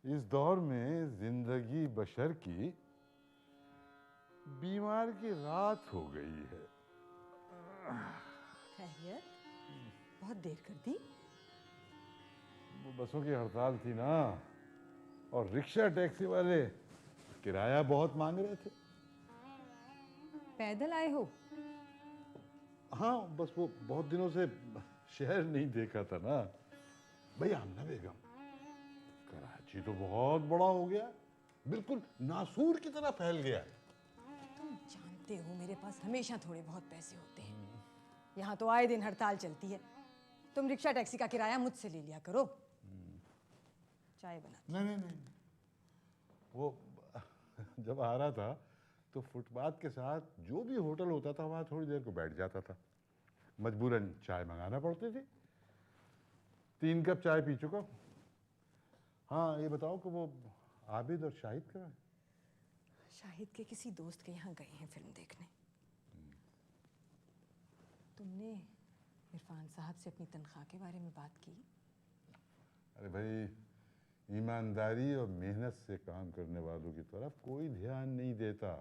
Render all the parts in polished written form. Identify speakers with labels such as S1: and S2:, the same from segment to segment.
S1: इस दौर में जिंदगी बशर की बीमार की रात हो गई है।
S2: खैरियत, बहुत देर कर दी।
S1: वो बसों की हड़ताल थी ना, और रिक्शा टैक्सी वाले किराया बहुत मांग रहे थे।
S2: पैदल आए हो?
S1: हाँ, बस वो बहुत दिनों से शहर नहीं देखा था ना। भैया आमना बेगम, कराची तो बहुत बड़ा हो गया, बिल्कुल नासूर की तरह फैल गया है।
S2: तुम जानते हो मेरे पास हमेशा थोड़े बहुत पैसे होते हैं। यहाँ तो आए दिन हड़ताल चलती है। तुम रिक्शा टैक्सी का किराया मुझसे ले लिया करो। चाय बना।
S1: नहीं नहीं नहीं, वो जब आ रहा था तो फुटपाथ के साथ जो भी होटल होता था वहाँ थोड़ी देर को बैठ जाता था। मजबूरन चाय मंगाना पड़ती थी। 3 कप चाय पी चुका हूँ। हाँ, ये बताओ कि वो आबिद और शाहिद कहाँ हैं?
S2: शाहिद के किसी दोस्त के यहाँ गए हैं फिल्म देखने। तुमने इरफान साहब से अपनी तनख्वाह के बारे में बात की?
S1: अरे भाई, ईमानदारी और मेहनत से काम करने वालों की तरफ कोई ध्यान नहीं देता।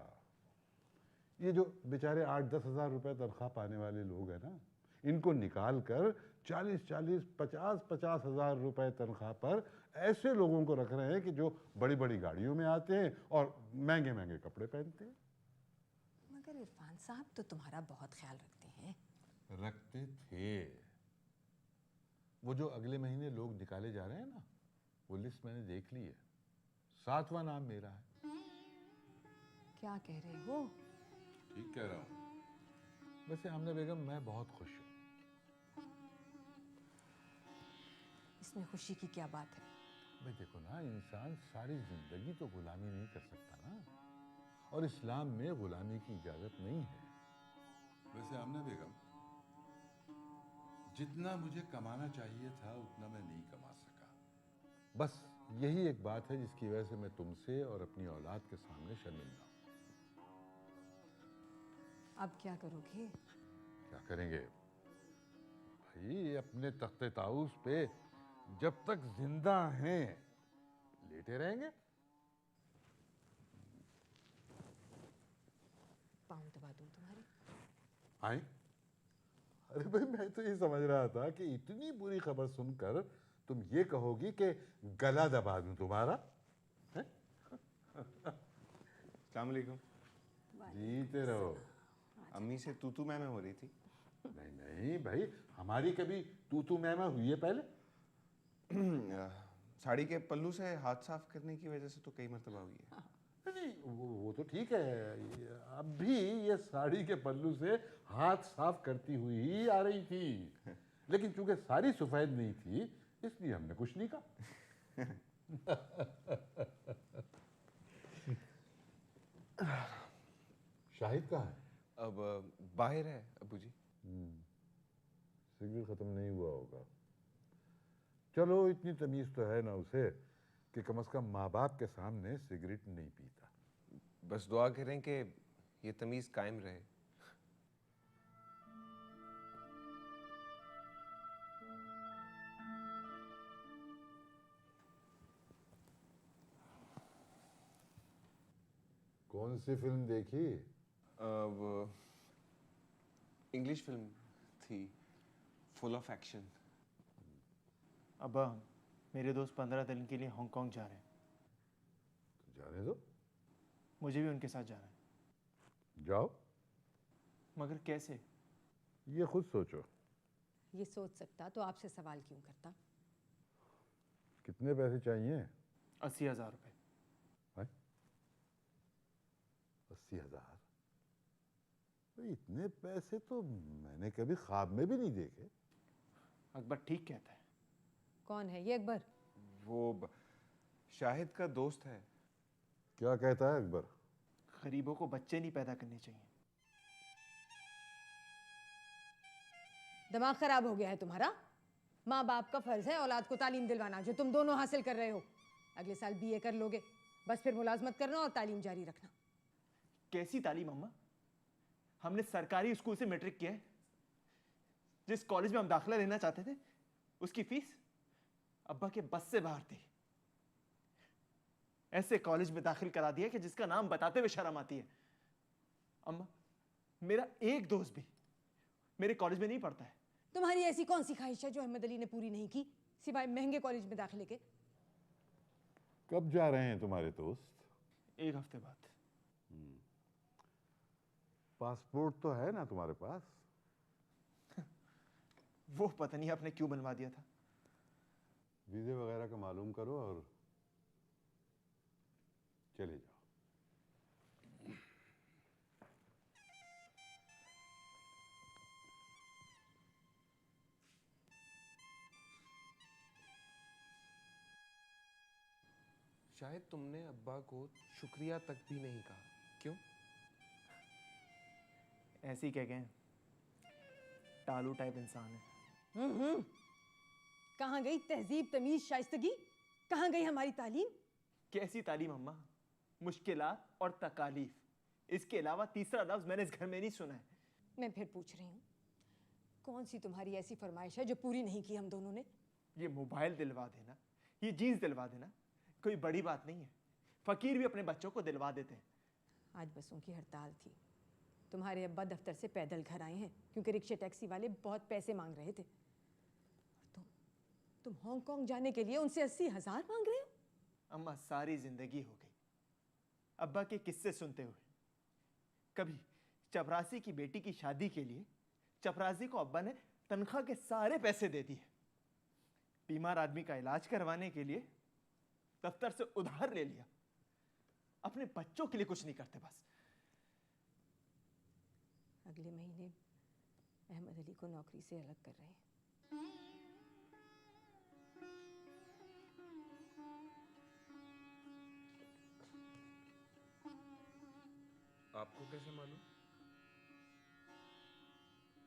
S1: ये जो बेचारे 8-10 हज़ार रुपए तनख्वाह पाने वाले लोग हैं ना, इनको निकाल कर 40-40, 50-50 हज़ार रुपए तनख्वाह पर ऐसे लोगों को रख रहे हैं कि जो बड़ी बड़ी गाड़ियों में आते हैं और महंगे महंगे कपड़े पहनते हैं।
S2: मगर इरफान साहब तो तुम्हारा बहुत ख्याल रखते हैं।
S1: रखते थे। वो जो अगले महीने लोग निकाले जा रहे हैं ना, वो लिस्ट मैंने देख ली है। 7वां नाम मेरा है।
S2: क्या कह रहे हो?
S1: ठीक कह रहा हूँ। वैसे आमना बेगम, मैं बहुत खुश हूँ।
S2: इसमें खुशी की क्या बात है?
S1: भाई देखो ना, इंसान सारी जिंदगी तो गुलामी नहीं कर सकता ना, और इस्लाम में गुलामी की इजाजत नहीं है। वैसे आमना बेगम, जितना मुझे कमाना चाहिए था उतना मैं नहीं कमा सका। बस यही एक बात है जिसकी वजह से मैं तुमसे और अपनी औलाद के सामने शर्मिंदा हूं।
S2: अब क्या करोगे?
S1: क्या करेंगे भाई, अपने तख्ते ताऊस पे जब तक जिंदा हैं लेटे रहेंगे।
S2: पाँव दबा दूं तुम्हारे?
S1: आए? अरे भाई, मैं तो ये समझ रहा था कि इतनी बुरी खबर सुनकर तुम ये कहोगी कि गला दबा दूं तुम्हारा। है?
S3: अस्सलाम वालेकुम।
S1: जीते रहो।
S3: अम्मी से तू मैं हो रही थी।
S1: नहीं नहीं भाई, हमारी कभी तू मैमा हुई है पहले?
S3: साड़ी के पल्लू से हाथ साफ करने की वजह से तो कई मरतबा हुई है।
S1: नहीं, वो तो ठीक है। अब भी ये साड़ी के पल्लू से हाथ साफ करती हुई ही आ रही थी, लेकिन चूंकि सारी सफेद नहीं थी इसलिए हमने कुछ नहीं कहा। शाहिद कहाँ है?
S3: अब बाहर है अबू जी।
S1: सिगरेट खत्म नहीं हुआ होगा। चलो, इतनी तमीज तो है ना उसे कि कम से कम माँ बाप के सामने सिगरेट नहीं पीता।
S3: बस दुआ करें कि ये तमीज कायम रहे।
S1: कौन सी फिल्म देखी?
S3: अब इंग्लिश फिल्म थी, फुल ऑफ एक्शन।
S4: अब्बा, मेरे दोस्त 15 दिन के लिए हांगकांग जा रहे हैं।
S1: तो जाने दो,
S4: मुझे भी उनके साथ जाना है।
S1: जाओ।
S4: मगर कैसे?
S1: ये खुद सोचो।
S2: ये सोच सकता तो आपसे सवाल क्यों करता?
S1: कितने पैसे चाहिए?
S4: 80,000 रुपये।
S1: हैं? 80,000? इतने पैसे तो मैंने कभी ख्वाब में भी नहीं देखे।
S4: अकबर ठीक कहता है।
S2: कौन है ये अकबर?
S3: वो शाहिद का दोस्त है।
S1: क्या कहता है अकबर?
S4: गरीबों को बच्चे नहीं पैदा करने चाहिए।
S2: दिमाग खराब हो गया है तुम्हारा? माँ बाप का फर्ज है औलाद को तालीम दिलवाना, जो तुम दोनों हासिल कर रहे हो। अगले साल बीए कर लोगे, बस फिर मुलाजमत करना और तालीम जारी रखना।
S4: कैसी तालीम अम्मा? हमने सरकारी स्कूल से मैट्रिक किया है। जिस कॉलेज में हम दाखिला लेना चाहते थे उसकी फीस अब्बा के बस से बाहर थी। ऐसे कॉलेज में दाखिल करा दिया कि जिसका नाम बताते हुए शर्म आती है। अम्मा, मेरा एक दोस्त भी मेरे कॉलेज में नहीं पढ़ता है।
S2: तुम्हारी ऐसी कौन सी ख्वाहिश है जो अहमद अली ने पूरी नहीं की, सिवाय महंगे कॉलेज में दाखिले के?
S1: कब जा रहे हैं तुम्हारे दोस्त?
S4: 1 हफ्ते बाद।
S1: पासपोर्ट तो है ना तुम्हारे पास?
S4: वो पता नहीं आपने क्यों बनवा दिया था।
S1: वीजे वगैरह का मालूम करो और चले जाओ।
S3: शायद तुमने अब्बा को शुक्रिया तक भी नहीं कहा। क्यों?
S4: ऐसे ही कह गए, टालू टाइप इंसान है।
S2: कहाँ गई तहजीब, तमीज, शाइस्तगी? कहाँ गई हमारी तालीम?
S4: कैसी तालीम अम्मा? मुश्किलात और तकालीफ, इसके अलावा तीसरा लफ्ज मैंने इस घर में नहीं सुना है।
S2: मैं फिर पूछ रही हूँ, कौन सी तुम्हारी ऐसी फरमाइश है जो पूरी नहीं की हम दोनों ने?
S4: ये मोबाइल दिलवा देना, ये जीन्स दिलवा देना कोई बड़ी बात नहीं है। फकीर भी अपने बच्चों को दिलवा देते हैं।
S2: आज बसों की हड़ताल थी। तुम्हारे अब्बा दफ्तर से पैदल घर आए हैं क्योंकि रिक्शे टैक्सी वाले बहुत पैसे मांग रहे थे। और तुम हांगकांग जाने के लिए उनसे 80,000 मांग रहे हो?
S4: अम्मा, सारी जिंदगी हो गई अब्बा के किस्से सुनते हुए। कभी चपरासी की बेटी की शादी के लिए चपरासी को अब्बा ने तनख्वाह के सारे पैसे दे दिए। बीमार आदमी का इलाज करवाने के लिए दफ्तर से उधार ले लिया। अपने बच्चों के लिए कुछ नहीं करते बस।
S2: अगले महीने अहमद अली को नौकरी से अलग कर रहे हैं।
S3: आपको कैसे मालूम?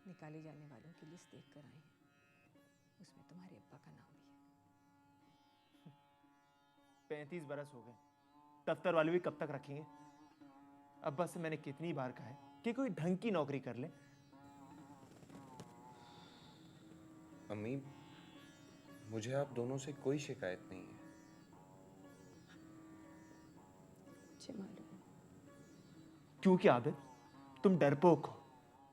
S2: निकाले जाने वालों की लिस्ट देख कर आए हैं, उसमें तुम्हारे अब्बा का नाम भी है।
S4: 35 बरस हो गए, दफ्तर वाले भी कब तक रखेंगे? अब्बा से मैंने कितनी बार कहा है कि कोई ढंग की नौकरी कर ले।
S3: अम्मी, मुझे आप दोनों से कोई शिकायत नहीं है।
S2: मुझे मालूम है।
S4: क्योंकि आबिद, तुम डरपोक हो,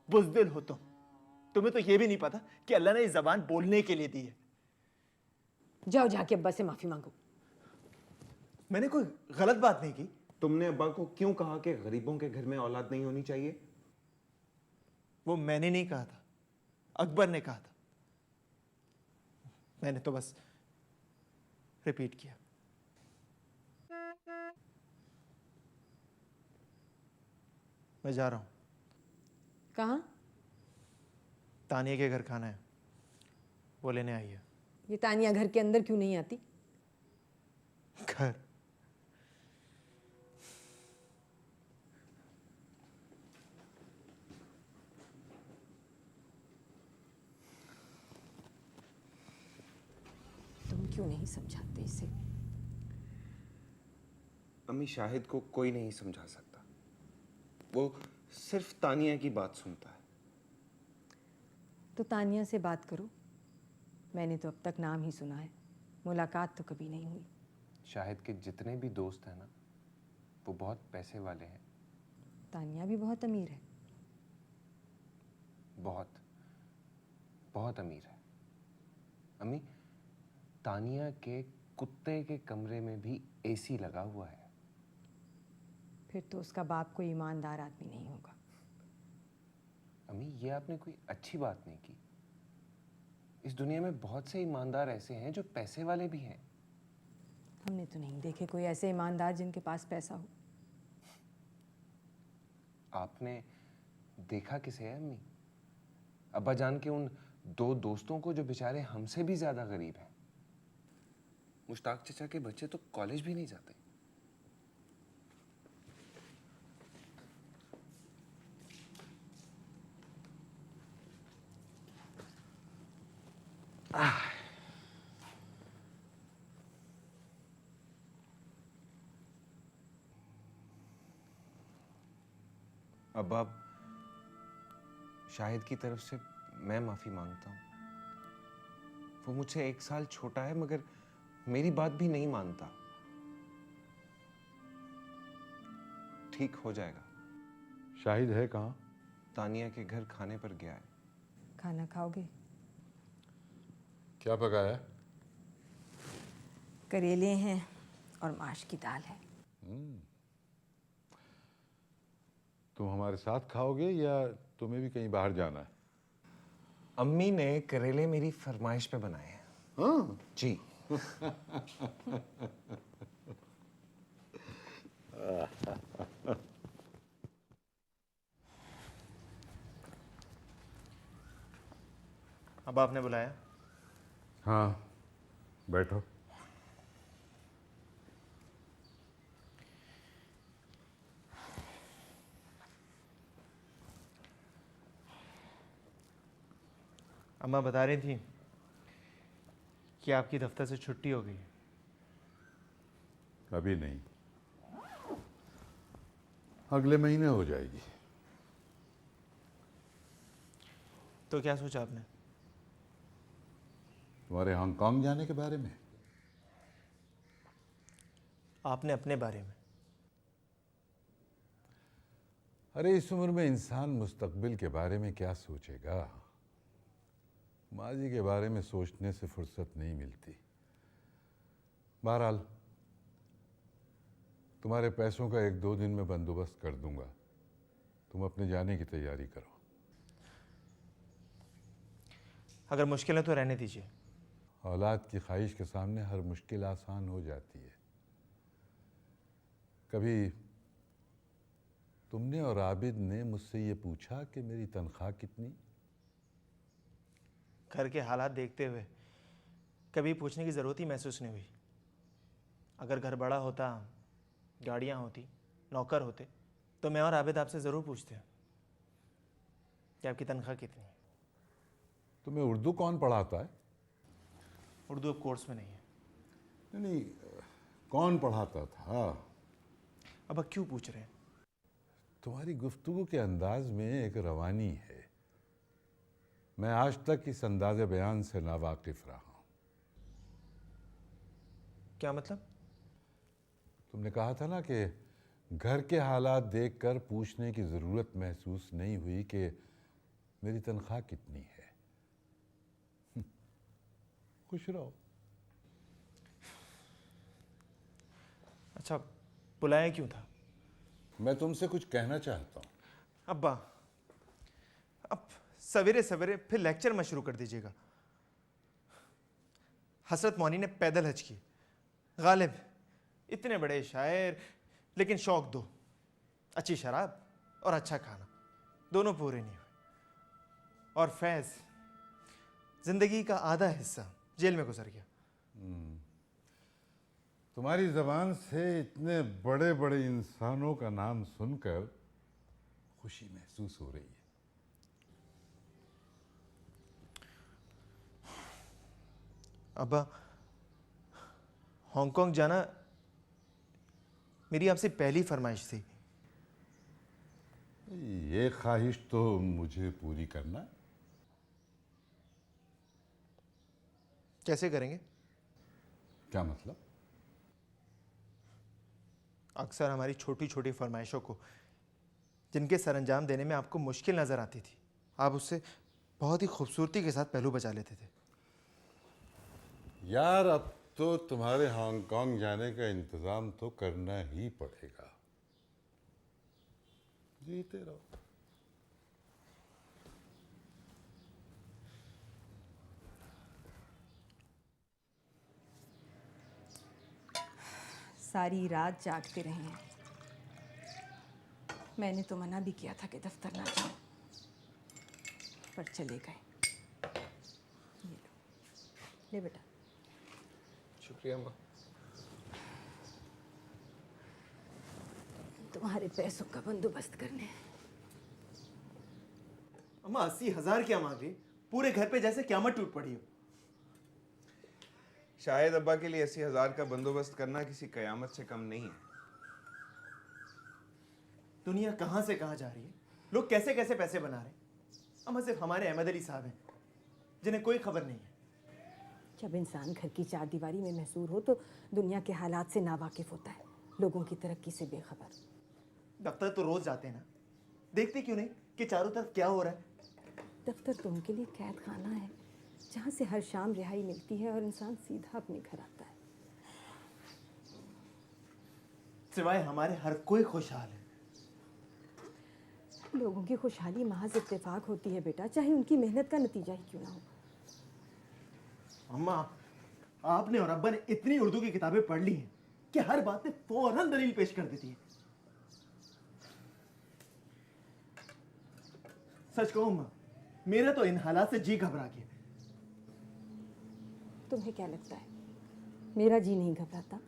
S4: बुज़दिल हो। तुम्हें तो यह भी नहीं पता कि अल्लाह ने ये जबान बोलने के लिए दी है।
S2: जाओ जाके अब्बा से माफी मांगो।
S4: मैंने कोई गलत बात नहीं की।
S3: तुमने अब्बा को क्यों कहा कि गरीबों के घर में औलाद नहीं होनी चाहिए?
S4: वो मैंने नहीं कहा था, अकबर ने कहा था। मैंने तो बस रिपीट किया। मैं जा रहा हूं।
S2: कहाँ?
S4: तानिया के घर खाना है, वो लेने आई है।
S2: ये तानिया घर के अंदर क्यों नहीं आती?
S4: घर?
S2: तुम क्यों नहीं समझाते इसे?
S3: अम्मी, शाहिद को कोई नहीं समझा सकता। वो सिर्फ तानिया की बात सुनता है।
S2: तो तानिया से बात करो। मैंने तो अब तक नाम ही सुना है, मुलाकात तो कभी नहीं हुई।
S3: शाहिद के जितने भी दोस्त हैं ना, वो बहुत पैसे वाले हैं।
S2: तानिया भी बहुत अमीर है।
S3: बहुत बहुत अमीर है। अम्मी, तानिया के कुत्ते के कमरे में भी एसी लगा हुआ है।
S2: फिर तो उसका बाप कोई ईमानदार आदमी नहीं होगा।
S3: अम्मी, ये आपने कोई अच्छी बात नहीं की। इस दुनिया में बहुत से ईमानदार ऐसे हैं जो पैसे वाले भी हैं।
S2: हमने तो नहीं देखे कोई ऐसे ईमानदार जिनके पास पैसा हो।
S3: आपने देखा किसे है अम्मी? अब्बा जान के उन 2 दोस्तों को जो बेचारे हमसे भी ज्यादा गरीब हैं। मुश्ताक चचा के बच्चे तो कॉलेज भी नहीं जाते। अब आप शाहिद की तरफ से मैं माफी मांगता हूँ। वो मुझसे 1 साल छोटा है, मगर मेरी बात भी नहीं मानता। ठीक हो जाएगा।
S1: शाहिद है कहाँ?
S3: तानिया के घर खाने पर गया है।
S2: खाना खाओगे?
S1: क्या पकाया है?
S2: करेले हैं और माश की दाल है।
S1: तुम हमारे साथ खाओगे या तुम्हें भी कहीं बाहर जाना है?
S3: अम्मी ने करेले मेरी फरमाइश पे बनाए हैं।
S1: हाँ।
S3: जी।
S4: अब आपने बुलाया?
S1: हाँ, बैठो।
S4: अम्मा बता रही थी कि आपकी दफ्तर से छुट्टी हो गई है।
S1: अभी नहीं, अगले महीने हो जाएगी।
S4: तो क्या सोचा आपने?
S1: तुम्हारे हांगकांग जाने के बारे में?
S4: आपने अपने बारे में?
S1: अरे इस उम्र में इंसान मुस्तकबिल के बारे में क्या सोचेगा? माजी के बारे में सोचने से फुर्सत नहीं मिलती। बहरहाल तुम्हारे पैसों का 1-2 दिन में बंदोबस्त कर दूंगा। तुम अपने जाने की तैयारी करो।
S4: अगर मुश्किल है तो रहने दीजिए।
S1: औलाद की ख्वाहिश के सामने हर मुश्किल आसान हो जाती है। कभी तुमने और आबिद ने मुझसे ये पूछा कि मेरी तनख्वाह कितनी?
S4: घर के हालात देखते हुए कभी पूछने की ज़रूरत ही महसूस नहीं हुई। अगर घर बड़ा होता, गाड़ियाँ होती, नौकर होते, तो मैं और आबिद आपसे ज़रूर पूछते कि आपकी तनख्वाह कितनी है।
S1: तुम्हें उर्दू कौन पढ़ाता है?
S4: उर्दू अब कोर्स में नहीं है।
S1: नहीं, कौन पढ़ाता था?
S4: अब क्यों पूछ रहे हैं?
S1: तुम्हारी गुफ्तगू के अंदाज में एक रवानी है। मैं आज तक इस अंदाज़े बयान से नावाकिफ रहा हूं।
S4: क्या मतलब?
S1: तुमने कहा था ना कि घर के हालात देखकर पूछने की ज़रूरत महसूस नहीं हुई कि मेरी तनख्वाह कितनी है। खुश रहो।
S4: अच्छा, बुलाया क्यों था?
S1: मैं तुमसे कुछ कहना चाहता हूं।
S4: अब्बा, अब सवेरे सवेरे फिर लेक्चर मत शुरू कर दीजिएगा। हसरत मौनी ने पैदल हज की। गालिब इतने बड़े शायर, लेकिन शौक दो, अच्छी शराब और अच्छा खाना, दोनों पूरे नहीं हुए। और फैज़ जिंदगी का आधा हिस्सा जेल में गुजर गया।
S1: तुम्हारी ज़बान से इतने बड़े बड़े इंसानों का नाम सुनकर खुशी महसूस हो रही है।
S4: अब्बा, हांगकांग जाना मेरी आपसे पहली फरमाइश थी।
S1: ये ख्वाहिश तो मुझे पूरी करना है।
S4: कैसे करेंगे?
S1: क्या मतलब?
S4: अक्सर हमारी छोटी छोटी फरमाइशों को, जिनके सरंजाम देने में आपको मुश्किल नजर आती थी, आप उससे बहुत ही खूबसूरती के साथ पहलू बचा लेते थे।
S1: यार, अब तो तुम्हारे हांगकांग जाने का इंतजाम तो करना ही पड़ेगा। जीते रहो।
S2: सारी रात जागते रहे हैं। मैंने तो मना भी किया था कि दफ्तर ना जाओ, पर चले गए। ये लो, ले बेटा।
S3: शुक्रिया अम्मा।
S2: तुम्हारे पैसों का बंदोबस्त करने।
S4: अम्मा, 80,000 क्या मांग रही? पूरे घर पे जैसे क़यामत टूट पड़ी हो।
S3: शायद अब्बा के लिए 80,000 का बंदोबस्त करना किसी कयामत से कम नहीं है।
S4: दुनिया कहाँ से कहाँ जा रही है, लोग कैसे कैसे पैसे बना रहे हैं। अम्मा, सिर्फ हमारे अहमद अली साहब हैं जिन्हें कोई खबर नहीं है।
S2: जब इंसान घर की चारदीवारी में महसूर हो तो दुनिया के हालात से नावाकिफ होता है, लोगों की तरक्की से बेखबर।
S4: दफ्तर तो रोज जाते हैं ना, देखते क्यों नहीं कि चारों तरफ क्या हो रहा है?
S2: दफ्तर तो उनके लिए कैद खाना है, जहाँ से हर शाम रिहाई मिलती है और इंसान सीधा अपने घर आता है।
S4: सिवाय हमारे हर कोई खुशहाल है।
S2: लोगों की खुशहाली महज इत्तेफाक होती है बेटा, चाहे उनकी मेहनत का नतीजा ही क्यों ना हो।
S4: अम्मा, आपने और अब्बा ने इतनी उर्दू की किताबें पढ़ ली हैं कि हर बात में फौरन दलील पेश कर देती है। सच कहूं अम्मा, मेरा तो इन हालात से जी घबरा गया।
S2: तुम्हें क्या लगता है मेरा जी नहीं घबराता?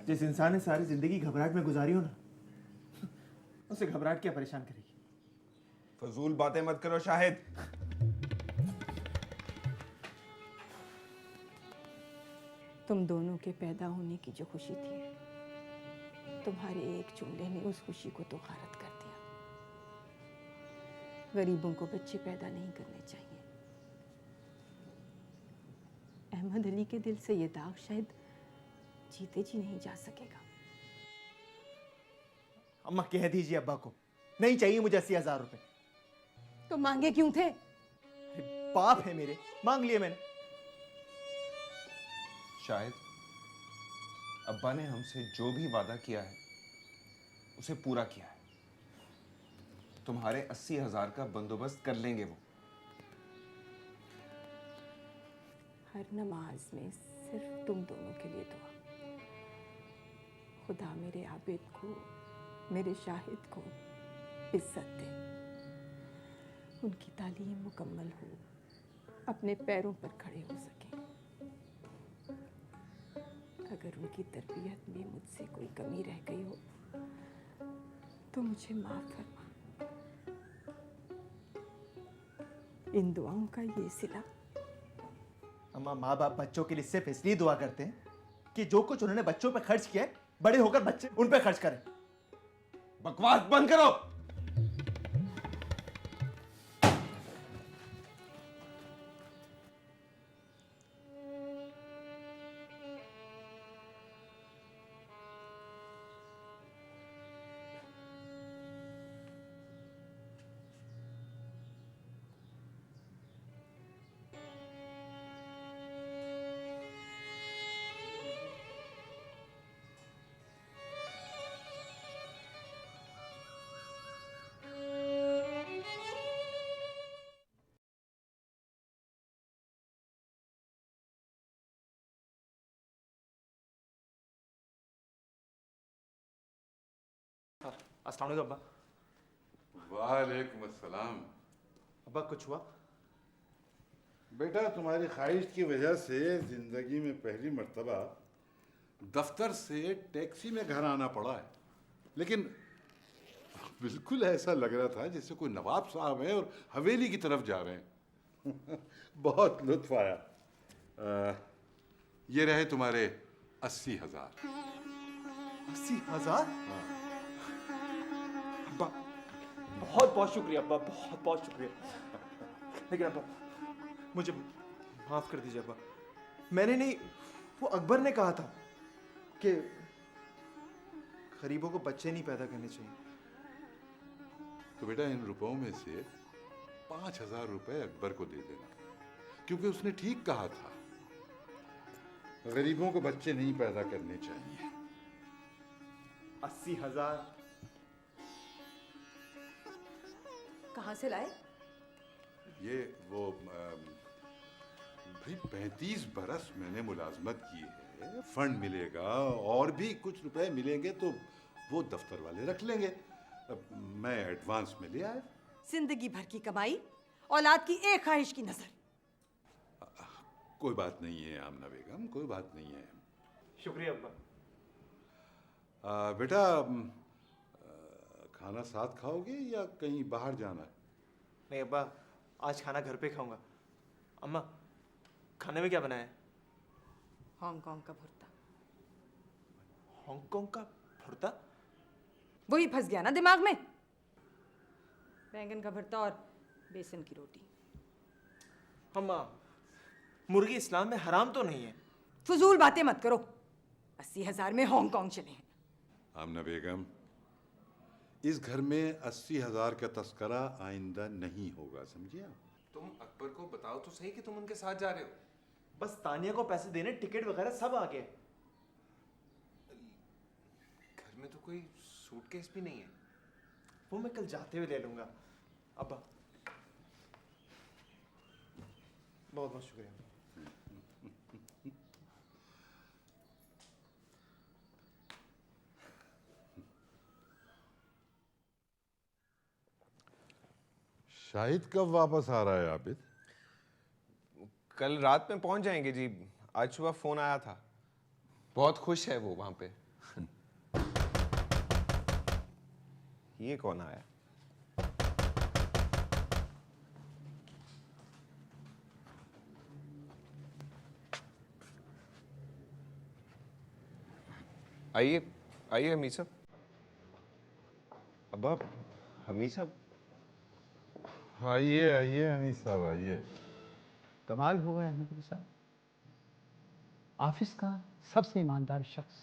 S4: जिस इंसान ने सारी जिंदगी घबराहट में गुजारी हो ना, उसे घबराहट क्या परेशान करेगी?
S3: फजूल बातें मत करो शाहिद।
S2: तुम दोनों के पैदा होने की जो खुशी थी, तुम्हारे एक जुमले ने उस खुशी को तो गारत कर दिया। गरीबों को बच्चे पैदा नहीं करने चाहिए। अहमद अली के दिल से ये दाग शायद जीते जी नहीं जा सकेगा।
S4: अम्मा, कह दीजिए अब्बा को नहीं चाहिए मुझे 80,000 रुपए।
S2: तो मांगे क्यों थे?
S4: पाप है मेरे, मांग लिए मैंने।
S3: शायद अब्बा ने हमसे जो भी वादा किया है उसे पूरा किया है। तुम्हारे 80,000 का बंदोबस्त कर लेंगे वो।
S2: हर नमाज में सिर्फ तुम दोनों के लिए दुआ। खुदा मेरे आबिद को, मेरे शाहिद को इज्जत दे, उनकी तालीम मुकम्मल हो, अपने पैरों पर खड़े हो सके। अगर उनकी तरबियत में मुझसे कोई कमी रह गई हो तो मुझे माफ फरमा। इन दुआओं का ये सिला।
S4: अम्मा, माँ बाप बच्चों के लिए सिर्फ इसलिए दुआ करते हैं कि जो कुछ उन्होंने बच्चों पर खर्च किया है, बड़े होकर बच्चे उन पर खर्च करें।
S3: बकवास बंद करो।
S4: अस्सलाम वालेकुम अब्बा।
S1: वालेकुम अस्सलाम।
S4: अब्बा, कुछ हुआ?
S1: बेटा, तुम्हारी ख्वाहिश की वजह से जिंदगी में पहली मर्तबा दफ्तर से टैक्सी में घर आना पड़ा है, लेकिन बिल्कुल ऐसा लग रहा था जैसे कोई नवाब साहब हैं और हवेली की तरफ जा रहे हैं। बहुत लुत्फ आया। ये रहे तुम्हारे 80,000।
S4: 80,000? अब्बा, बहुत बहुत शुक्रिया अब्बा, बहुत बहुत शुक्रिया। लेकिन अब्बा, मुझे माफ कर दीजिए अब्बा। मैंने नहीं, वो अकबर ने कहा था कि गरीबों को बच्चे नहीं पैदा करने चाहिए।
S1: तो बेटा, इन रुपयों में से 5,000 रुपए अकबर को दे देना, क्योंकि उसने ठीक कहा था, गरीबों को बच्चे नहीं पैदा करने चाहिए।
S4: 80,000
S2: कहाँ से लाए?
S1: ये वो भाई 35 बरस मैंने मुलाजमत की है, फंड मिलेगा और भी कुछ रुपए मिलेंगे तो वो दफ्तर वाले रख लेंगे। मैं एडवांस में ले आया।
S2: जिंदगी भर की कमाई, औलाद की एक ख्वाहिश की नजर।
S1: कोई बात नहीं है आमना बेगम, कोई बात नहीं है।
S4: शुक्रिया अब्बा।
S1: बेटा, खाना साथ खाओगे या कहीं बाहर जाना है?
S4: नहीं अब्बा, आज खाना घर पे खाऊंगा। अम्मा, खाने में क्या बनाया है?
S2: हांगकांग का भुर्ता।
S4: हांगकांग का भुर्ता?
S2: वही फंस गया ना दिमाग में। बैंगन का भुर्ता और बेसन की रोटी।
S4: अम्मा, मुर्गी इस्लाम में हराम तो नहीं है।
S2: फजूल बातें मत करो। 80,000 में हांगकांग चले हैं।
S1: आमना बेगम, इस घर में 80,000 का तस्करा आइंदा नहीं होगा, समझिए आप?
S3: तुम अकबर को बताओ तो सही कि तुम उनके साथ जा रहे हो।
S4: बस तानिया को पैसे देने, टिकट वगैरह सब आ गए।
S3: घर में तो कोई सूटकेस भी नहीं है।
S4: वो मैं कल जाते हुए ले लूंगा। अब्बा, बहुत बहुत शुक्रिया।
S1: शाहिद कब वापस आ रहा है आबिद?
S3: कल रात में पहुंच जाएंगे जी। आज सुबह फोन आया था, बहुत खुश है वो वहां पे। ये कौन आया? आइए आइए हमीद साहब। अब्बा, हमीद साहब।
S1: आइए आइए अमीर साहब, आइए।
S5: कमाल हुआ है अहमद साहब, ऑफिस का सबसे ईमानदार शख्स।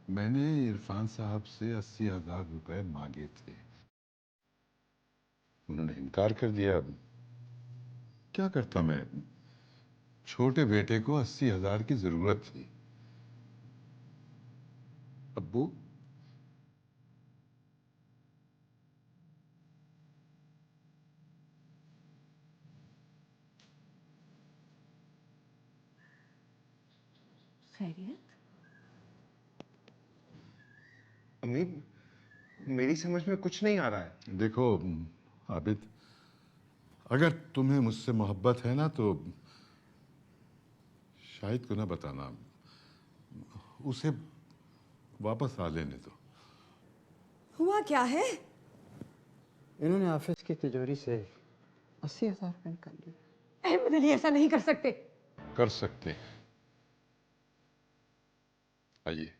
S1: मैंने इरफान साहब से 80,000 रुपए मांगे थे, उन्होंने इनकार कर दिया। अब क्या करता मैं? छोटे बेटे को 80,000 की जरूरत थी। अब्बू,
S2: खैरियत?
S3: अम्मी, मेरी समझ में कुछ नहीं आ रहा है।
S1: देखो आबिद, अगर तुम्हें मुझसे मोहब्बत है ना तो शाहिद को ना बताना, उसे वापस आ लेने दो।
S2: हुआ क्या है?
S5: इन्होंने ऑफिस की तिजोरी से 80,000 रुपये निकाल लिए।
S2: अहमद अली ऐसा नहीं कर सकते।
S1: कर सकते हैं, आइए।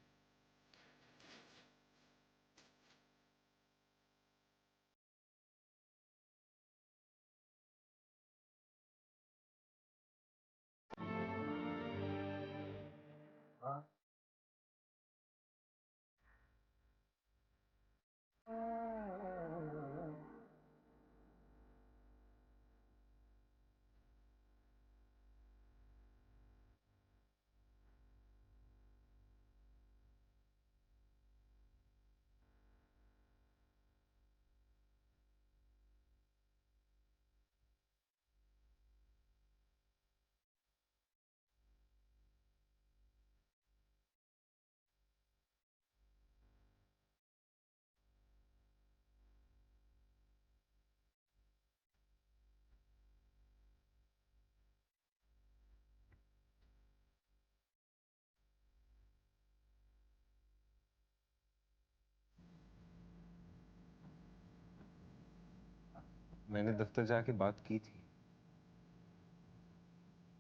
S3: मैंने दफ्तर जाके बात की थी।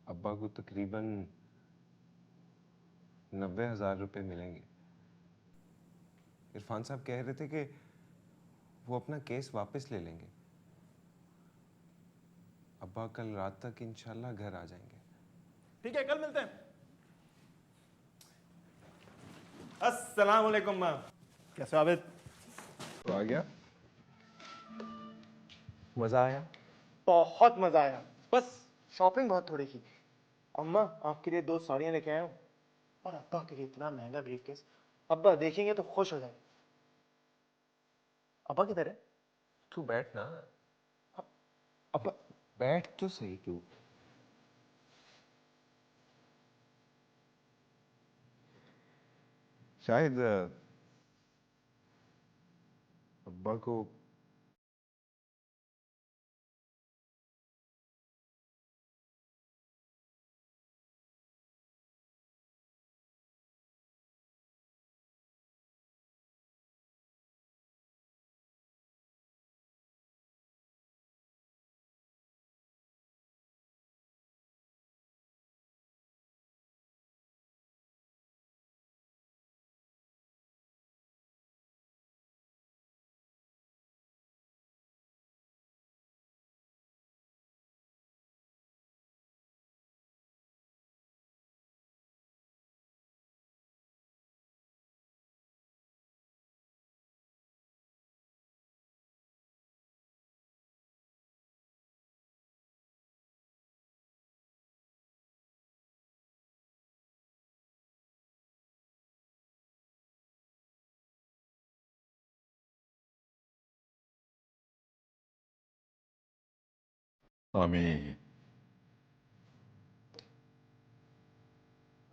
S3: अब्बा को तकरीबन 90,000 रुपए मिलेंगे। इरफान साहब कह रहे थे कि वो अपना केस वापस ले लेंगे। अब्बा कल रात तक इंशाल्लाह घर आ जाएंगे।
S4: ठीक है, कल मिलते हैं। अस्सलाम वालेकुम माँ। कैसे हो आबिद?
S3: तो आ गया? मजा आया?
S4: बहुत मजा आया, बस शॉपिंग बहुत थोड़ी की। अम्मा, आपके लिए 2 साड़ियाँ लेके आया हूँ, और अब्बा के लिए इतना महंगा ब्रीफकेस। अब्बा देखेंगे तो खुश हो जाएंगे। अब्बा किधर है?
S3: तू बैठ ना।
S4: अब्बा,
S3: बैठ तो सही तू। शायद अब्बा को
S1: आमीन।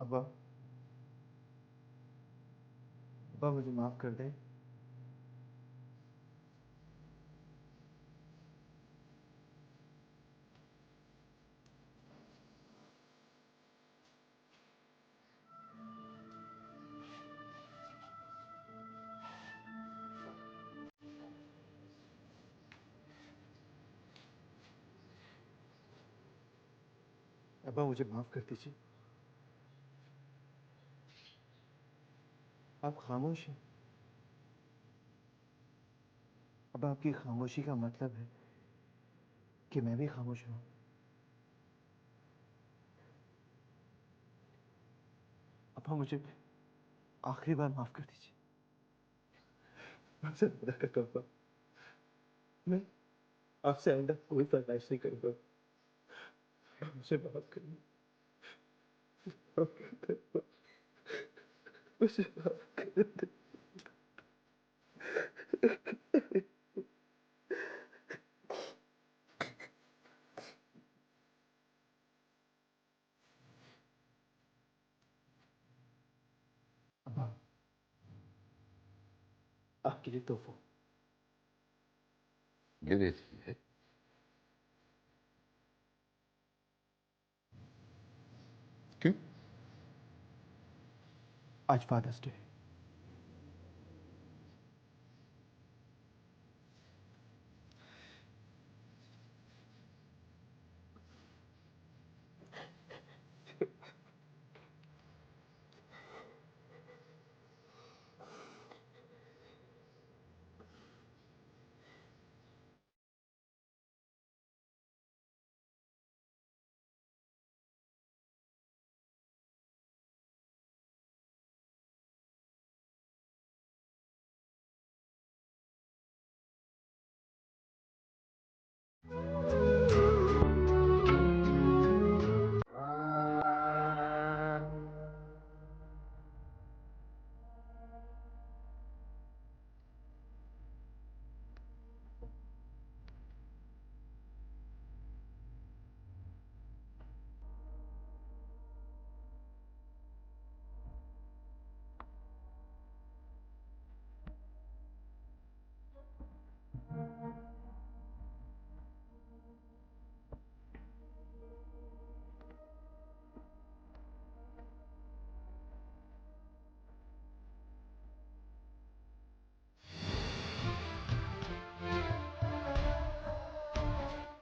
S4: अब्बा, अब्बा मुझे माफ कर दे। अब्बा मुझे माफ कर दीजिए। आप खामोश हैं। अब आपकी खामोशी का मतलब है कि मैं भी खामोश हूं। अब्बा मुझे आखिरी बार माफ कर दीजिए। मैं आपसे वादा करता हूं अब्बा, मैं आपसे आइंदा कोई फरमाइश नहीं करूंगा। मुझे माफ करिए। माफ कर दे, मुझे माफ कर दे। अब्बा, आपके लिए तोहफा।
S1: ये देखिए है। क्यों?
S4: आज फादर्स डे है।